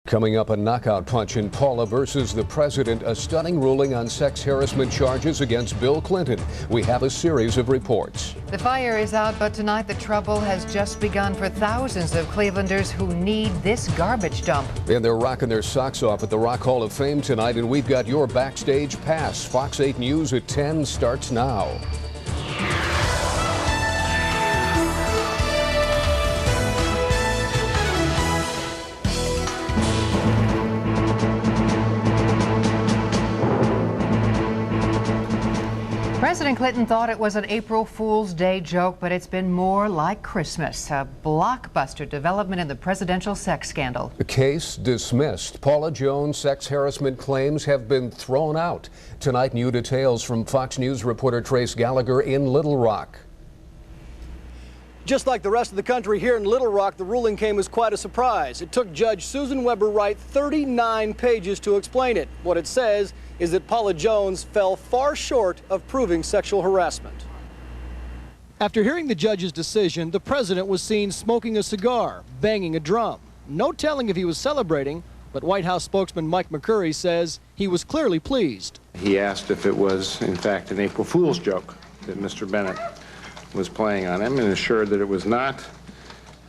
Coming up, a knockout punch in Paula versus the president, a stunning ruling on sex harassment charges against Bill Clinton. We have a series of reports. The fire is out, but tonight the trouble has just begun for thousands of Clevelanders who need this garbage dump. And they're rocking their socks off at the Rock Hall of Fame tonight, and we've got your backstage pass. Fox 8 News at 10 starts now. President Clinton thought it was an April Fool's Day joke, but it's been more like Christmas. A blockbuster development in the presidential sex scandal. The case dismissed. Paula Jones' sex harassment claims have been thrown out. Tonight, new details from Fox News reporter Trace Gallagher in Little Rock. Just like the rest of the country, here in Little Rock, the ruling came as quite a surprise. It took Judge Susan Weber Wright 39 pages to explain it. What it says is that Paula Jones fell far short of proving sexual harassment. After hearing the judge's decision, the president was seen smoking a cigar, banging a drum. No telling if he was celebrating, but White House spokesman Mike McCurry says he was clearly pleased. He asked if it was, in fact, an April Fool's joke that Mr. Bennett was playing on him, and assured that it was not.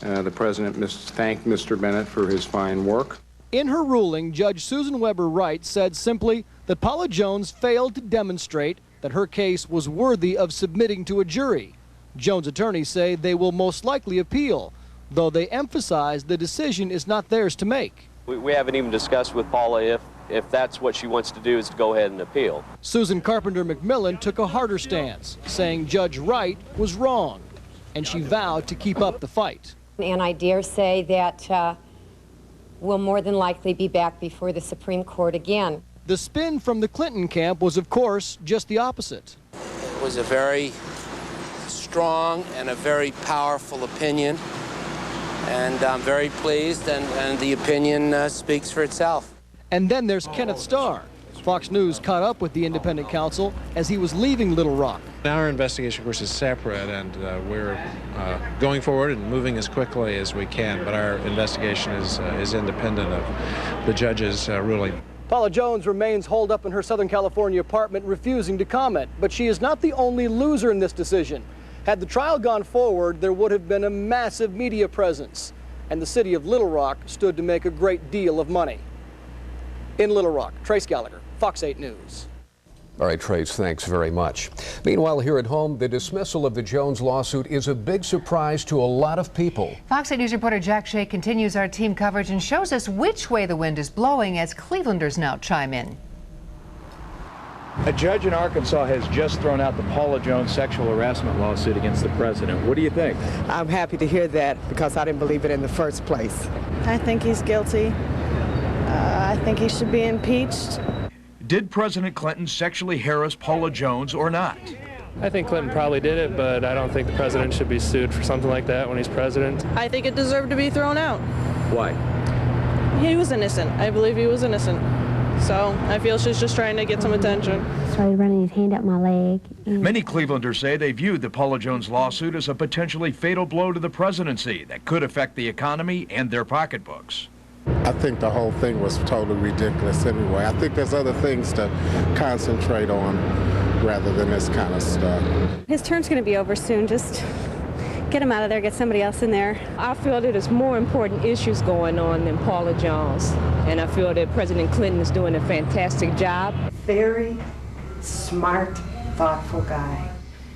The president thanked Mr. Bennett for his fine work. In her ruling, Judge Susan Weber Wright said simply that Paula Jones failed to demonstrate that her case was worthy of submitting to a jury. Jones' attorneys say they will most likely appeal, though they emphasize the decision is not theirs to make. We haven't even discussed with Paula if that's what she wants to do, is to go ahead and appeal. Susan Carpenter McMillan took a harder stance, saying Judge Wright was wrong, and she vowed to keep up the fight. And I dare say that we'll more than likely be back before the Supreme Court again. The spin from the Clinton camp was, of course, just the opposite. It was a very strong and a very powerful opinion, and I'm very pleased, and the opinion speaks for itself. And then there's Kenneth Starr. Fox News caught up with the independent counsel as he was leaving Little Rock. Our investigation, of course, is separate, and we're going forward and moving as quickly as we can, but our investigation is independent of the judge's ruling. Paula Jones remains holed up in her Southern California apartment, refusing to comment, but she is not the only loser in this decision. Had the trial gone forward, there would have been a massive media presence, and the city of Little Rock stood to make a great deal of money. In Little Rock, Trace Gallagher, Fox 8 News. All right, Trace, thanks very much. Meanwhile, here at home, the dismissal of the Jones lawsuit is a big surprise to a lot of people. Fox 8 News reporter Jack Shea continues our team coverage and shows us which way the wind is blowing as Clevelanders now chime in. A judge in Arkansas has just thrown out the Paula Jones sexual harassment lawsuit against the president. What do you think? I'm happy to hear that because I didn't believe it in the first place. I think he's guilty. I think he should be impeached. Did President Clinton sexually harass Paula Jones or not? I think Clinton probably did it, but I don't think the president should be sued for something like that when he's president. I think it deserved to be thrown out. Why? He was innocent. I believe he was innocent. So I feel she's just trying to get some attention. Started running his hand up my leg. Many Clevelanders say they viewed the Paula Jones lawsuit as a potentially fatal blow to the presidency that could affect the economy and their pocketbooks. I think the whole thing was totally ridiculous anyway. I think there's other things to concentrate on rather than this kind of stuff. His turn's going to be over soon. Just get him out of there, get somebody else in there. I feel that there's more important issues going on than Paula Jones, and I feel that President Clinton is doing a fantastic job. Very smart, thoughtful guy.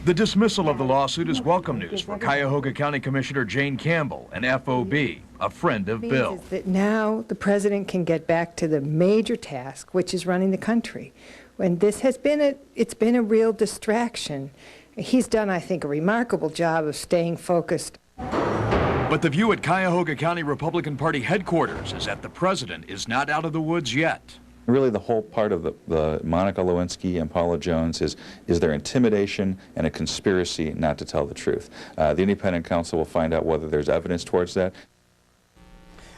The dismissal of the lawsuit is welcome news for Cuyahoga County Commissioner Jane Campbell, an FOB, a friend of Bill. That now the president can get back to the major task, which is running the country. When this has been it's been a real distraction. He's done, I think, a remarkable job of staying focused. But the view at Cuyahoga County Republican Party headquarters is that the president is not out of the woods yet. Really, the whole part of the Monica Lewinsky and Paula Jones is their intimidation and a conspiracy not to tell the truth. The independent counsel will find out whether there's evidence towards that.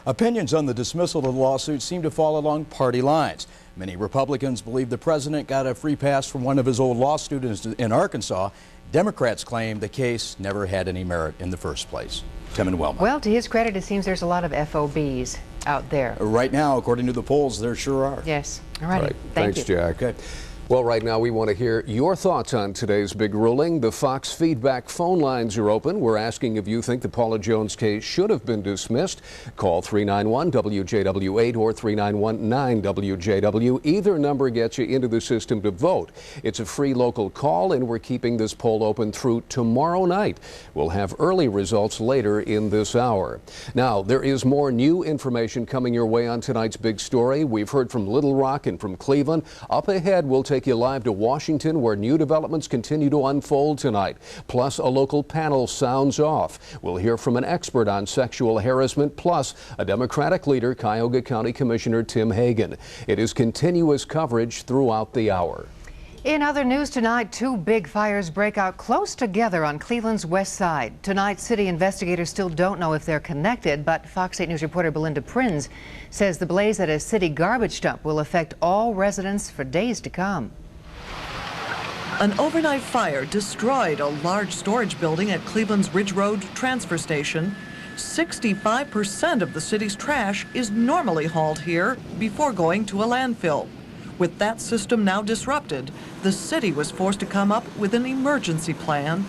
Opinions on the dismissal of the lawsuit seem to fall along party lines. Many Republicans believe the president got a free pass from one of his old law students in Arkansas. Democrats claim the case never had any merit in the first place. Tim and Wilma. Well, to his credit, it seems there's a lot of FOBs out there. Right now, according to the polls, there sure are. Yes. All right. Thanks, Jack. Okay. Well, right now we want to hear your thoughts on today's big ruling. The Fox feedback phone lines are open. We're asking if you think the Paula Jones case should have been dismissed. Call 391-WJW8 or 391-9WJW. Either number gets you into the system to vote. It's a free local call, and we're keeping this poll open through tomorrow night. We'll have early results later in this hour. Now, there is more new information coming your way on tonight's big story. We've heard from Little Rock and from Cleveland. Up ahead, we'll take you live to Washington, where new developments continue to unfold tonight. Plus, a local panel sounds off. We'll hear from an expert on sexual harassment, plus a Democratic leader, Cuyahoga County Commissioner Tim Hagan. It is continuous coverage throughout the hour. In other news tonight, two big fires break out close together on Cleveland's west side. Tonight, city investigators still don't know if they're connected, but Fox 8 News reporter Belinda Prinz says the blaze at a city garbage dump will affect all residents for days to come. An overnight fire destroyed a large storage building at Cleveland's Ridge Road transfer station. 65% of the city's trash is normally hauled here before going to a landfill. With that system now disrupted, the city was forced to come up with an emergency plan.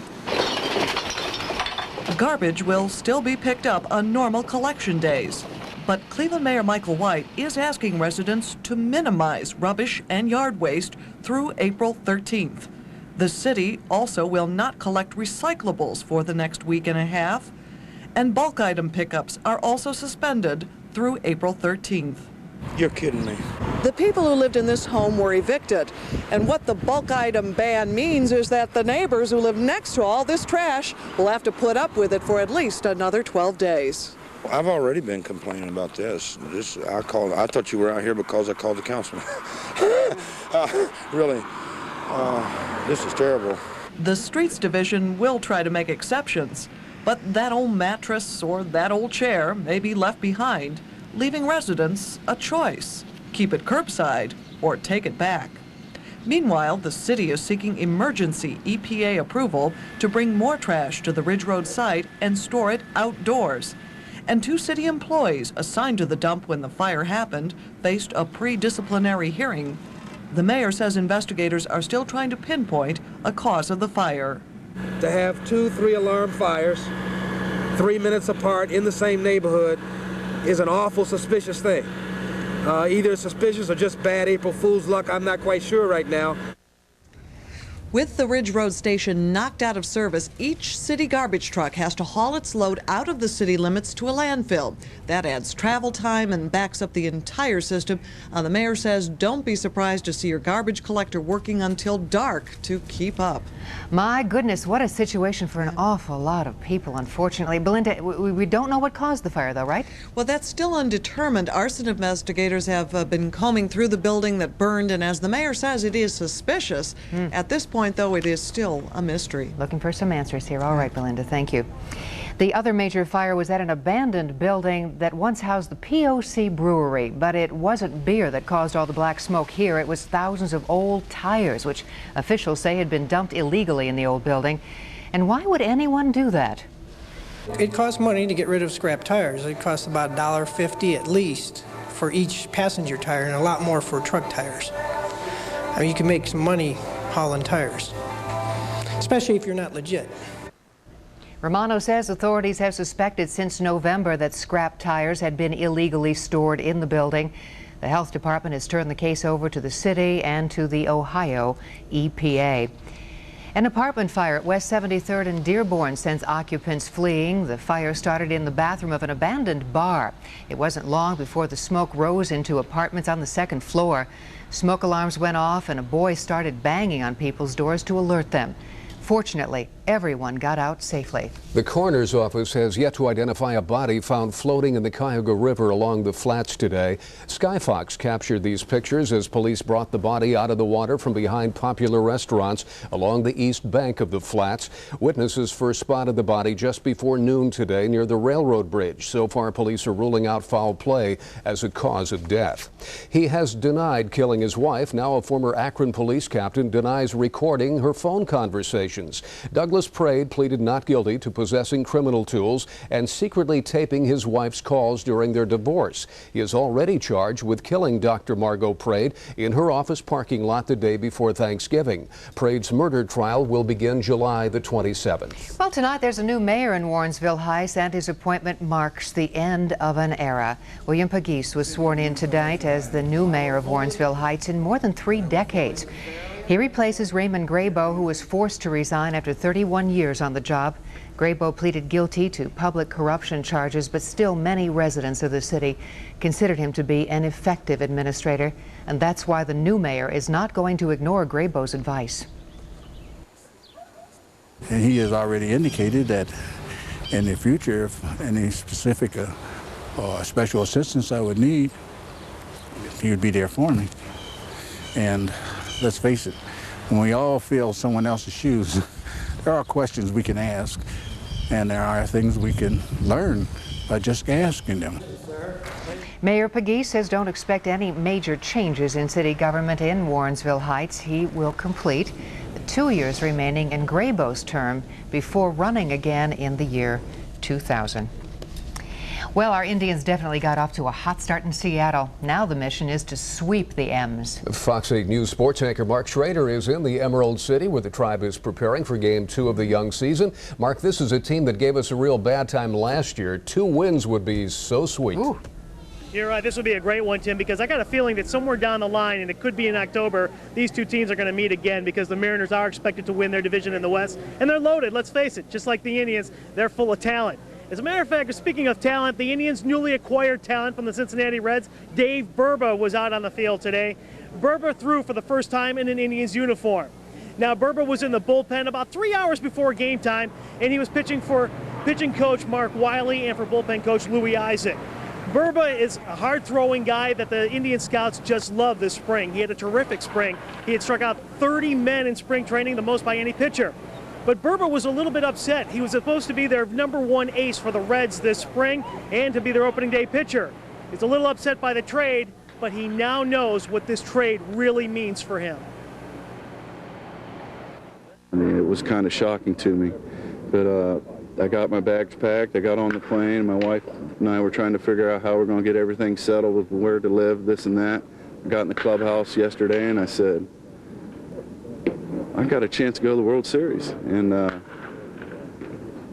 Garbage will still be picked up on normal collection days, but Cleveland Mayor Michael White is asking residents to minimize rubbish and yard waste through April 13th. The city also will not collect recyclables for the next week and a half, and bulk item pickups are also suspended through April 13th. You're kidding me. The people who lived in this home were evicted, and what the bulk item ban means is that the neighbors who live next to all this trash will have to put up with it for at least another 12 days. I've already been complaining about this. I thought you were out here because I called the councilman. Really, this is terrible. The streets division will try to make exceptions, but that old mattress or that old chair may be left behind, leaving residents a choice: keep it curbside or take it back. Meanwhile, the city is seeking emergency EPA approval to bring more trash to the Ridge Road site and store it outdoors. And two city employees assigned to the dump when the fire happened faced a pre-disciplinary hearing. The mayor says investigators are still trying to pinpoint a cause of the fire. To have 2-3 alarm fires 3 minutes apart in the same neighborhood is an awful suspicious thing. Either suspicious or just bad April Fool's luck. I'm not quite sure right now. With the Ridge Road station knocked out of service, each city garbage truck has to haul its load out of the city limits to a landfill. That adds travel time and backs up the entire system. The mayor says don't be surprised to see your garbage collector working until dark to keep up. My goodness, what a situation for an awful lot of people, unfortunately. Belinda, we don't know what caused the fire, though, right? Well, that's still undetermined. Arson investigators have been combing through the building that burned, and as the mayor says, it is suspicious. At this point, though, it is still a mystery. Looking for some answers here. All right, Belinda, thank you. The other major fire was at an abandoned building that once housed the POC brewery, but it wasn't beer that caused all the black smoke here. It was thousands of old tires, which officials say had been dumped illegally in the old building. And why would anyone do that? It costs money to get rid of scrap tires. It costs about $1.50 at least for each passenger tire and a lot more for truck tires. I mean, you can make some money hauling tires, especially if you're not legit. Romano says authorities have suspected since November that scrap tires had been illegally stored in the building. The health department has turned the case over to the city and to the Ohio EPA. An apartment fire at West 73rd and Dearborn sends occupants fleeing. The fire started in the bathroom of an abandoned bar. It wasn't long before the smoke rose into apartments on the second floor. Smoke alarms went off and a boy started banging on people's doors to alert them. Fortunately, everyone got out safely. The coroner's office has yet to identify a body found floating in the Cuyahoga River along the flats today. Sky Fox captured these pictures as police brought the body out of the water from behind popular restaurants along the east bank of the flats. Witnesses first spotted the body just before noon today near the railroad bridge. So far, police are ruling out foul play as a cause of death. He has denied killing his wife. Now a former Akron police captain denies recording her phone conversation allegations. Douglas Prade pleaded not guilty to possessing criminal tools and secretly taping his wife's calls during their divorce. He is already charged with killing Dr. Margot Prade in her office parking lot the day before Thanksgiving. Prade's murder trial will begin July the 27th. Well, tonight there's a new mayor in Warrensville Heights, and his appointment marks the end of an era. William Pegues was sworn in tonight as the new mayor of Warrensville Heights in more than 3 decades. He replaces Raymond Graybo, who was forced to resign after 31 years on the job. Graybo pleaded guilty to public corruption charges, but still many residents of the city considered him to be an effective administrator, and that's why the new mayor is not going to ignore Graybo's advice. And he has already indicated that in the future, if any specific special assistance I would need, he would be there for me. And let's face it, when we all fill someone else's shoes, there are questions we can ask, and there are things we can learn by just asking them. Mayor Pegues says don't expect any major changes in city government in Warrensville Heights. He will complete the 2 years remaining in Graybo's term before running again in the year 2000. Well, our Indians definitely got off to a hot start in Seattle. Now the mission is to sweep the M's. Fox 8 News sports anchor Mark Schrader is in the Emerald City, where the tribe is preparing for Game 2 of the young season. Mark, this is a team that gave us a real bad time last year. 2 wins would be so sweet. Ooh. You're right. This would be a great one, Tim, because I got a feeling that somewhere down the line, and it could be in October, these 2 teams are going to meet again, because the Mariners are expected to win their division in the West, and they're loaded. Let's face it, just like the Indians, they're full of talent. As a matter of fact, speaking of talent, the Indians' newly acquired talent from the Cincinnati Reds, Dave Burba, was out on the field today. Burba threw for the first time in an Indians uniform. Now, Burba was in the bullpen about 3 hours before game time, and he was pitching for pitching coach Mark Wiley and for bullpen coach Louis Isaac. Burba is a hard-throwing guy that the Indian scouts just love this spring. He had a terrific spring. He had struck out 30 men in spring training, the most by any pitcher. But Burba was a little bit upset. He was supposed to be their #1 ace for the Reds this spring and to be their opening day pitcher. He's a little upset by the trade, but he now knows what this trade really means for him. I mean, it was kind of shocking to me, but I got my bags packed. I got on the plane. My wife and I were trying to figure out how we're going to get everything settled with where to live, this and that. I got in the clubhouse yesterday and I said, I got a chance to go to the World Series, and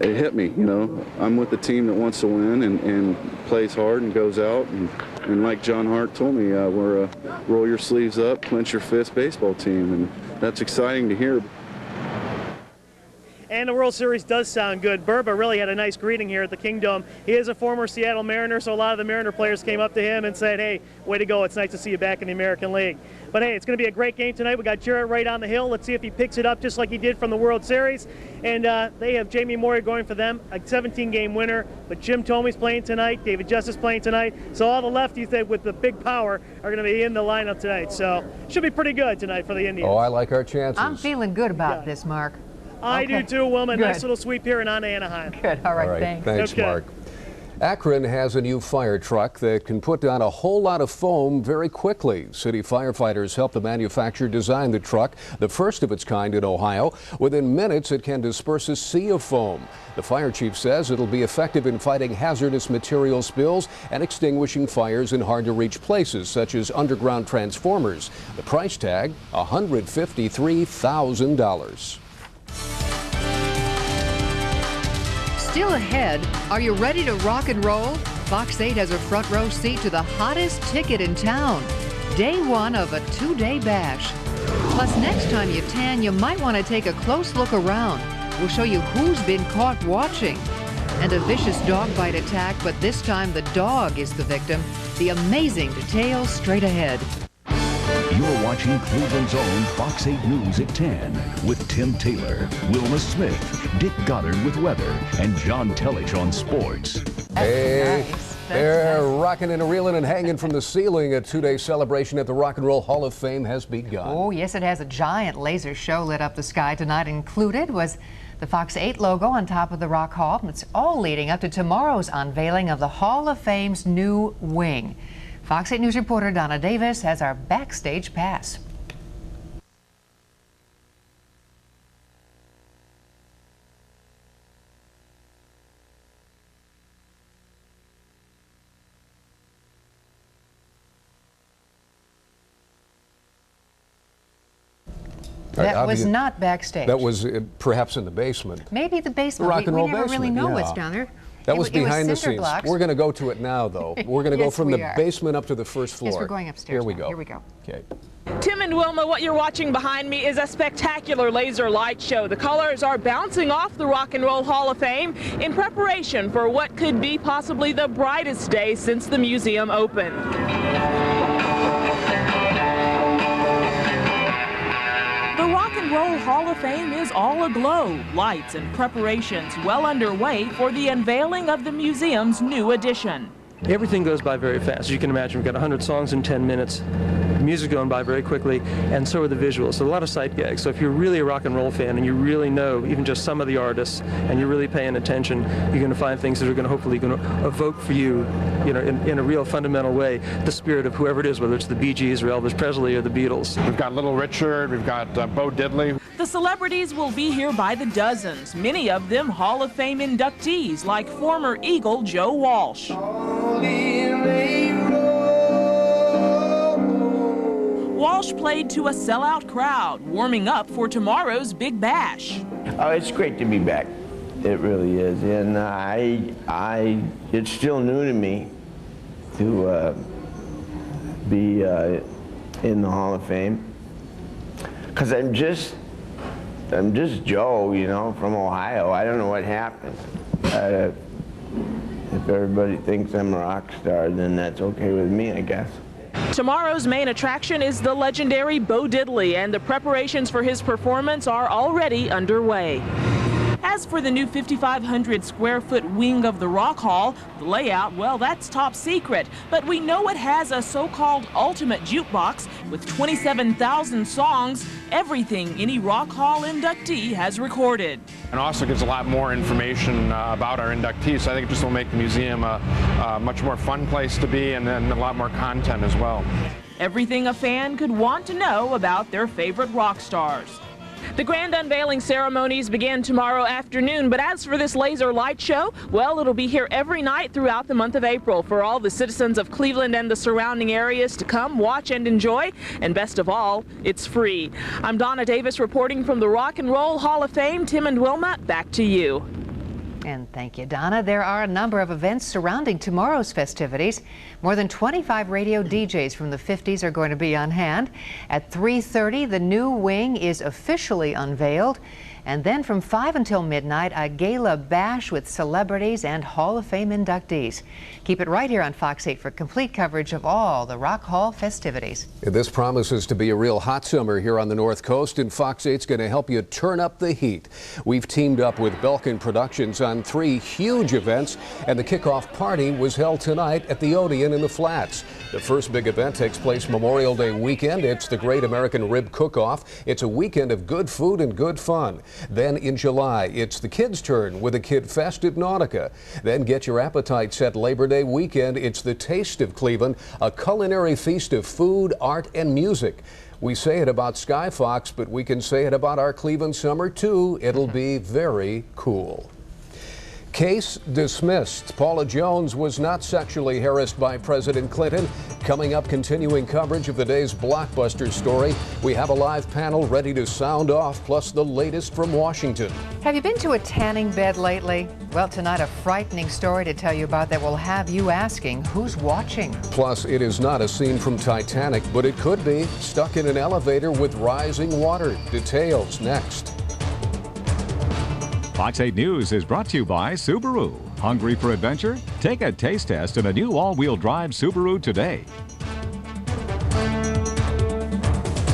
it hit me, you know. I'm with the team that wants to win and plays hard and goes out, and like John Hart told me, we're a roll your sleeves up, clench your fist baseball team, and that's exciting to hear. And the World Series does sound good. Burba really had a nice greeting here at the Kingdom. He is a former Seattle Mariner, so a lot of the Mariner players came up to him and said, hey, way to go. It's nice to see you back in the American League. But hey, it's going to be a great game tonight. We got Jarrett right on the hill. Let's see if he picks it up just like he did from the World Series. And they have Jamie Moyer going for them, a 17-game winner. But Jim Thomey's playing tonight. David Justice playing tonight. So all the lefties that with the big power are going to be in the lineup tonight. So should be pretty good tonight for the Indians. Oh, I like our chances. I'm feeling good about this, Mark. I do too, Wilma. Nice little sweep here in Anaheim. Good. All right, thanks. Thanks, Okay. Mark. Akron has a new fire truck that can put down a whole lot of foam very quickly. City firefighters helped the manufacturer design the truck, the first of its kind in Ohio. Within minutes, it can disperse a sea of foam. The fire chief says it'll be effective in fighting hazardous material spills and extinguishing fires in hard-to-reach places, such as underground transformers. The price tag, $153,000. Still ahead, are you ready to rock and roll? Fox 8 has a front row seat to the hottest ticket in town. Day 1 of a 2-day bash. Plus, next time you tan, you might want to take a close look around. We'll show you who's been caught watching. And a vicious dog bite attack, but this time the dog is the victim. The amazing details straight ahead. You're watching Cleveland's own Fox 8 News at 10 with Tim Taylor, Wilma Smith, Dick Goddard with weather, and John Tellich on sports. Hey, they're rocking and reeling and hanging from the ceiling. A 2-day celebration at the Rock and Roll Hall of Fame has begun. Oh, yes, it has. A giant laser show lit up the sky tonight. Included was the Fox 8 logo on top of the Rock Hall. It's all leading up to tomorrow's unveiling of the Hall of Fame's new wing. Fox 8 News reporter Donna Davis has our backstage pass. That was not backstage. That was perhaps in the basement. Maybe the basement. Rock and roll we never basement, really know yeah. what's down there. That was behind the scenes. Blocks. We're going to go to it now, though. We're going to go Yes, from we the are. basement up to the first floor. Yes, we're going upstairs. Here we now. go. Here we go. Okay. Tim and Wilma, what you're watching behind me is a spectacular laser light show. The colors are bouncing off the Rock and Roll Hall of Fame in preparation for what could be possibly the brightest day since the museum opened. The Rock and Roll Hall of Fame is all aglow, lights and preparations well underway for the unveiling of the museum's new edition. Everything goes by very fast. As you can imagine, we've got 100 songs in 10 minutes. Music going by very quickly, and so are the visuals. So a lot of sight gags. So if you're really a rock and roll fan and you really know even just some of the artists and you're really paying attention, you're going to find things that are going to hopefully evoke for you, in a real fundamental way, the spirit of whoever it is, whether it's the Bee Gees or Elvis Presley or the Beatles. We've got Little Richard, we've got Bo Diddley. The celebrities will be here by the dozens, many of them Hall of Fame inductees like former Eagle Joe Walsh. Walsh played to a sellout crowd, warming up for tomorrow's Big Bash. Oh, it's great to be back. It really is, and it's still new to me to be in the Hall of Fame, because I'm just Joe, from Ohio. I don't know what happened. If everybody thinks I'm a rock star, then that's okay with me, I guess. Tomorrow's main attraction is the legendary Bo Diddley, and the preparations for his performance are already underway. As for the new 5,500 square foot wing of the Rock Hall, the layout, well, that's top secret. But we know it has a so-called ultimate jukebox with 27,000 songs, everything any Rock Hall inductee has recorded. And also gives a lot more information about our inductees, so I think it just will make the museum a much more fun place to be, and then a lot more content as well. Everything a fan could want to know about their favorite rock stars. The grand unveiling ceremonies begin tomorrow afternoon, but as for this laser light show, well, it'll be here every night throughout the month of April for all the citizens of Cleveland and the surrounding areas to come, watch, and enjoy. And best of all, it's free. I'm Donna Davis reporting from the Rock and Roll Hall of Fame. Tim and Wilma, back to you. And thank you, Donna. There are a number of events surrounding tomorrow's festivities. More than 25 radio DJs from the 50s are going to be on hand. At 3:30, the new wing is officially unveiled. And then from 5 until midnight, a gala bash with celebrities and Hall of Fame inductees. Keep it right here on Fox 8 for complete coverage of all the Rock Hall festivities. This promises to be a real hot summer here on the North Coast, and Fox 8's going to help you turn up the heat. We've teamed up with Belkin Productions on 3 huge events, and the kickoff party was held tonight at the Odeon in the Flats. The first big event takes place Memorial Day weekend. It's the Great American Rib Cook-Off. It's a weekend of good food and good fun. Then in July, it's the kids' turn with a Kid Fest at Nautica. Then get your appetite set Labor Day weekend. It's the Taste of Cleveland, a culinary feast of food, art, and music. We say it about Sky Fox, but we can say it about our Cleveland summer too. It'll be very cool. Case dismissed. Paula Jones was not sexually harassed by President Clinton. Coming up, continuing coverage of the day's blockbuster story. We have a live panel ready to sound off, plus the latest from Washington. Have you been to a tanning bed lately? Well, tonight a frightening story to tell you about that will have you asking, who's watching? Plus, it is not a scene from Titanic, but it could be. Stuck in an elevator with rising water. Details next. Fox 8 News is brought to you by Subaru. Hungry for adventure? Take a taste test in a new all-wheel drive Subaru today.